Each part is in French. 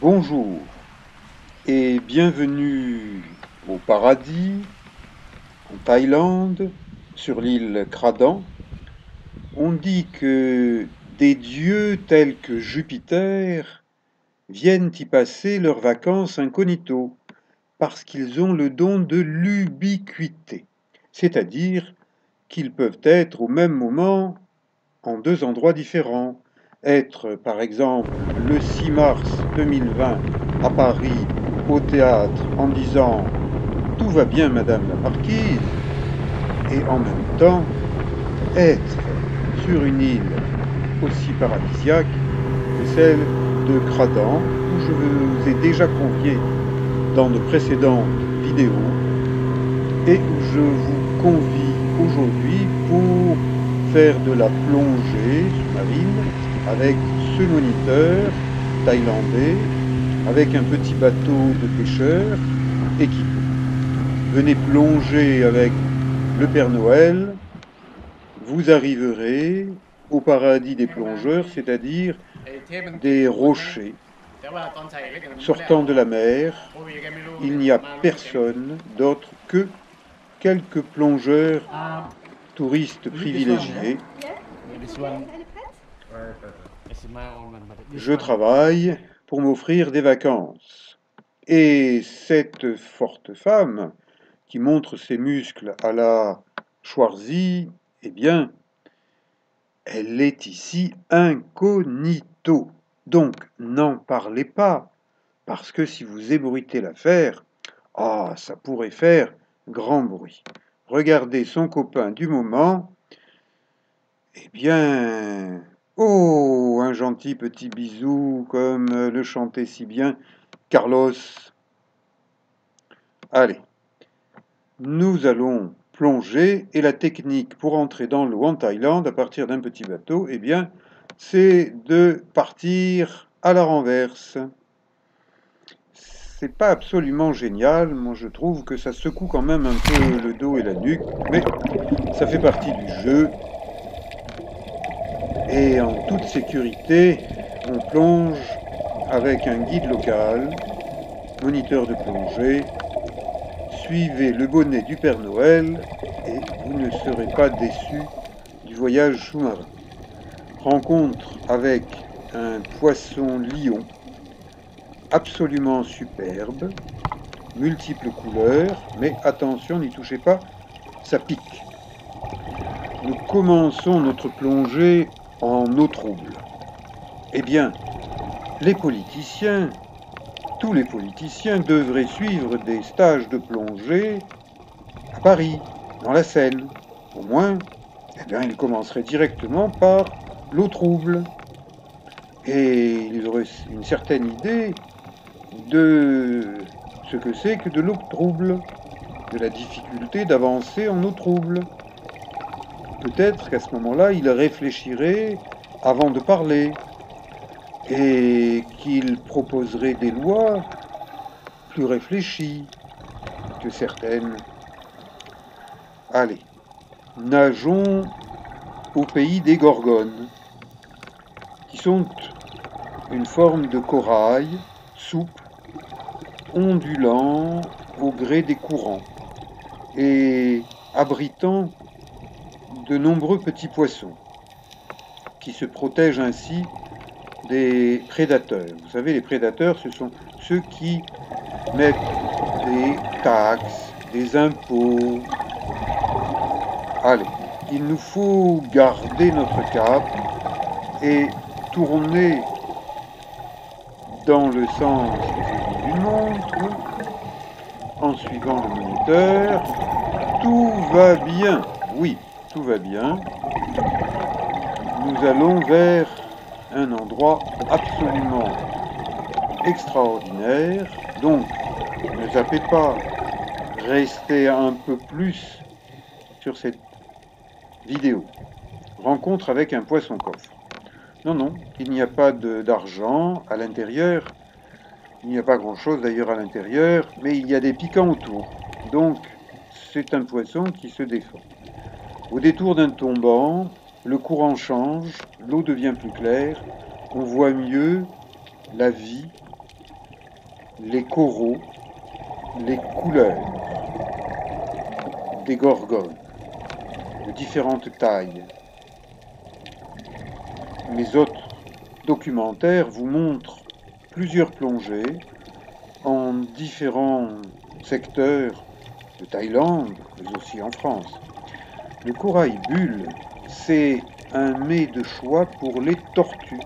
Bonjour et bienvenue au paradis, en Thaïlande, sur l'île Kradan. On dit que des dieux tels que Jupiter viennent y passer leurs vacances incognito parce qu'ils ont le don de l'ubiquité, c'est-à-dire qu'ils peuvent être au même moment en deux endroits différents. Être, par exemple, le 6 mars 2020 à Paris, au théâtre, en disant tout va bien, Madame la Marquise, et en même temps être sur une île aussi paradisiaque que celle de Cradan, où je vous ai déjà convié dans de précédentes vidéos et où je vous convie aujourd'hui pour faire de la plongée sous-marine avec ce moniteur thaïlandais, avec un petit bateau de pêcheurs équipé. Venez plonger avec le Père Noël, vous arriverez au paradis des plongeurs, c'est-à-dire des rochers sortant de la mer. Il n'y a personne d'autre que quelques plongeurs touristes privilégiés. Je travaille pour m'offrir des vacances. Et cette forte femme, qui montre ses muscles à la Schwarzy, eh bien, elle est ici incognito. Donc, n'en parlez pas, parce que si vous ébruitez l'affaire, ça pourrait faire grand bruit. Regardez son copain du moment, eh bien, oh, un gentil petit bisou, comme le chantait si bien Carlos. Allez, nous allons plonger, et la technique pour entrer dans l'eau en Thaïlande à partir d'un petit bateau, eh bien, c'est de partir à la renverse. C'est pas absolument génial, moi je trouve que ça secoue quand même un peu le dos et la nuque, mais ça fait partie du jeu. Et en toute sécurité, on plonge avec un guide local, moniteur de plongée. Suivez le bonnet du Père Noël et vous ne serez pas déçus du voyage sous-marin. Rencontre avec un poisson lion absolument superbe, multiples couleurs, mais attention, n'y touchez pas, ça pique. Nous commençons notre plongée en eau trouble. Eh bien, les politiciens, tous les politiciens devraient suivre des stages de plongée à Paris, dans la Seine. Au moins, eh bien, ils commenceraient directement par l'eau trouble. Et ils auraient une certaine idée de ce que c'est que de l'eau trouble, de la difficulté d'avancer en eau trouble. Peut-être qu'à ce moment-là, ils réfléchiraient avant de parler et qu'ils proposeraient des lois plus réfléchies que certaines. Allez, nageons au pays des gorgones, qui sont une forme de corail souple, ondulant au gré des courants et abritant de nombreux petits poissons qui se protègent ainsi des prédateurs. Vous savez, les prédateurs, ce sont ceux qui mettent des taxes, des impôts. Allez, il nous faut garder notre cap et tourner dans le sens des aiguilles d'une montre, en suivant le moniteur. Tout va bien. Oui, tout va bien. Nous allons vers un endroit absolument extraordinaire. Donc, ne zappez pas, restez un peu plus sur cette vidéo. Rencontre avec un poisson-coffre. Non, non, il n'y a pas d'argent à l'intérieur. Il n'y a pas grand-chose d'ailleurs à l'intérieur, mais il y a des piquants autour. Donc, c'est un poisson qui se défend. Au détour d'un tombant, le courant change, l'eau devient plus claire, on voit mieux la vie les coraux, les couleurs des gorgones de différentes tailles. Mes autres documentaires vous montrent plusieurs plongées en différents secteurs de Thaïlande, mais aussi en France. Le corail bulle, c'est un mets de choix pour les tortues.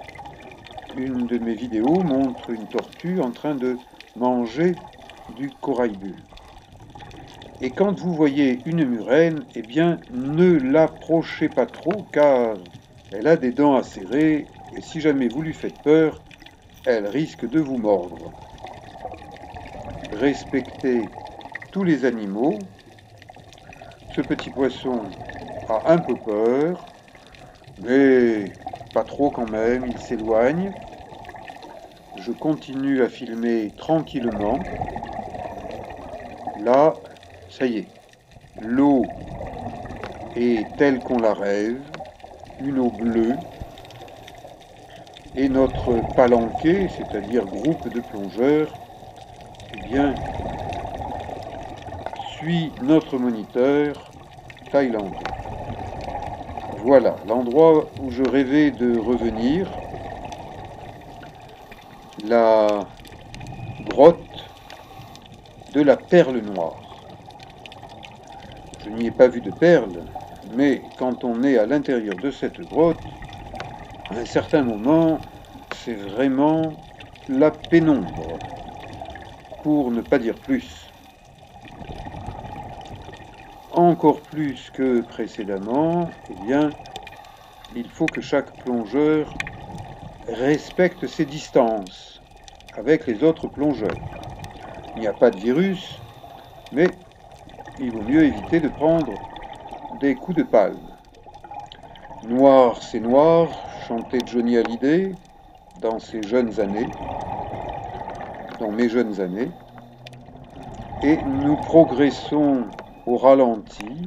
Une de mes vidéos montre une tortue en train de manger du corail bulle. Et quand vous voyez une murène, eh bien, ne l'approchez pas trop car elle a des dents acérées et si jamais vous lui faites peur, elle risque de vous mordre. Respectez tous les animaux. Ce petit poisson a un peu peur, mais pas trop quand même, il s'éloigne. Je continue à filmer tranquillement. Là, ça y est, l'eau est telle qu'on la rêve, une eau bleue, et notre palanqué, c'est-à-dire groupe de plongeurs, eh bien, suit notre moniteur thaïlandais. Voilà l'endroit où je rêvais de revenir, la grotte de la perle noire. Je n'y ai pas vu de perles, mais quand on est à l'intérieur de cette grotte, à un certain moment, c'est vraiment la pénombre, pour ne pas dire plus. Encore plus que précédemment, eh bien, il faut que chaque plongeur respecte ses distances avec les autres plongeurs. Il n'y a pas de virus, mais il vaut mieux éviter de prendre des coups de palme. Noir, c'est noir, chantait Johnny Hallyday dans ses jeunes années, dans mes jeunes années, et nous progressons au ralenti.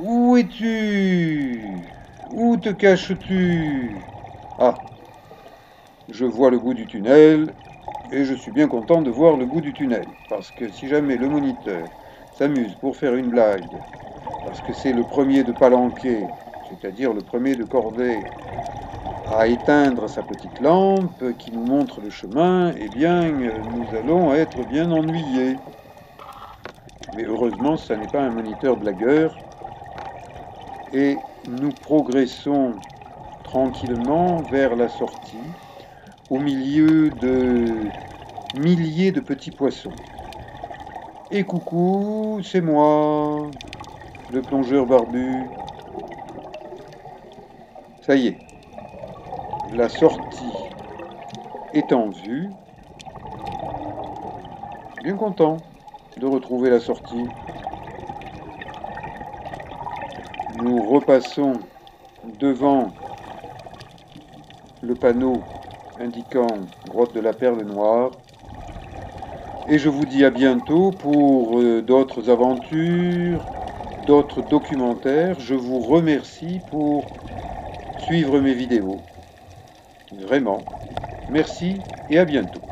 Où es-tu? Où te caches-tu? Ah, je vois le bout du tunnel, et je suis bien content de voir le bout du tunnel, parce que si jamais le moniteur s'amuse pour faire une blague, parce que c'est le premier de palanquer, c'est-à-dire le premier de cordée, à éteindre sa petite lampe qui nous montre le chemin, eh bien, nous allons être bien ennuyés. Mais heureusement, ça n'est pas un moniteur blagueur, et nous progressons tranquillement vers la sortie, au milieu de milliers de petits poissons. Et coucou, c'est moi, le plongeur barbu. Ça y est, la sortie est en vue. Bien content de retrouver la sortie. Nous repassons devant le panneau indiquant grotte de la perle noire. Et je vous dis à bientôt pour d'autres aventures, d'autres documentaires. Je vous remercie pour suivre mes vidéos. Vraiment. Merci et à bientôt.